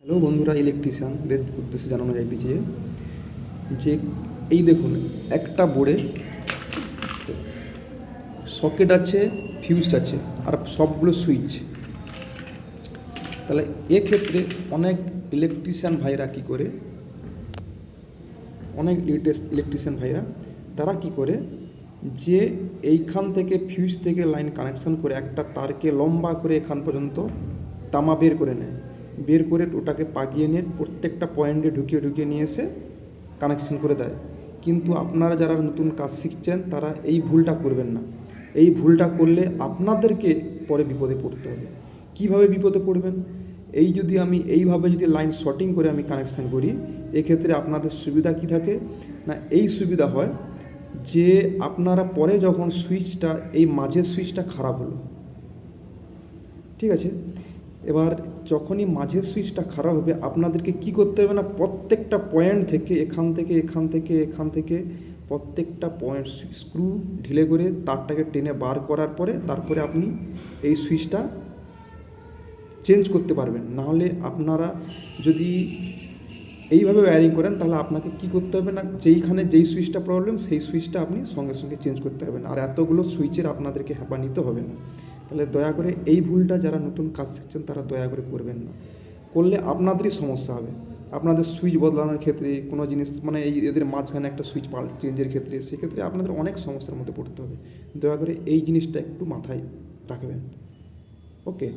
Hello বন্ধুরা, ইলেকট্রিশিয়ানদের উদ্দেশ্যে জানানো যাইতেছে যে এই দেখুন, একটা বোর্ডে সকেট আছে, ফিউজ আছে, আর সবগুলো সুইচ। তাহলে এক্ষেত্রে অনেক ইলেকট্রিশিয়ান ভাইরা কী করে, তারা কি করে যে এইখান থেকে ফিউজ থেকে লাইন কানেকশান করে একটা তারকে লম্বা করে এখান পর্যন্ত তামা বের করে নেয়, বের করে ওটাকে পাকিয়ে নিয়ে প্রত্যেকটা পয়েন্টে ঢুকিয়ে ঢুকিয়ে নিয়ে এসে কানেকশান করে দেয়। কিন্তু আপনারা যারা নতুন কাজ শিখছেন তারা এই ভুলটা করবেন না। এই ভুলটা করলে আপনাদেরকে পরে বিপদে পড়তে হবে। কিভাবে বিপদে পড়বেন? এইভাবে যদি লাইন শর্টিং করে আমি কানেকশান করি, এক্ষেত্রে আপনাদের সুবিধা কি থাকে না, এই সুবিধা হয় যে আপনারা পরে যখন সুইচটা, এই মাঝের সুইচটা খারাপ হলো, ঠিক আছে, এবার যখনই মাঝের সুইচটা খারাপ হবে আপনাদেরকে কি করতে হবে না, প্রত্যেকটা পয়েন্ট থেকে এখান থেকে প্রত্যেকটা পয়েন্ট স্ক্রু ঢিলে করে তারটাকে টেনে বার করার পরে তারপরে আপনি এই সুইচটা চেঞ্জ করতে পারবেন। নাহলে আপনারা যদি এইভাবে ওয়্যারিং করেন তাহলে আপনাকে কি করতে হবে না, যেই সুইচটা প্রবলেম সেই সুইচটা আপনি সঙ্গে সঙ্গে চেঞ্জ করতে হবে না, আর এতগুলো সুইচের আপনাদেরকে হ্যাপা নিতে হবে না। তাহলে দয়া করে এই ভুলটা যারা নতুন কাজ শিখছেন তারা দয়া করে করবেন না। করলে আপনাদেরই সমস্যা হবে। আপনাদের সুইচ বদলানোর ক্ষেত্রে কোনো জিনিস এদের মাঝখানে একটা সুইচ চেঞ্জের ক্ষেত্রে, সেক্ষেত্রে আপনাদের অনেক সমস্যার মধ্যে পড়তে হবে। দয়া করে এই জিনিসটা একটু মাথায় রাখবেন। ওকে।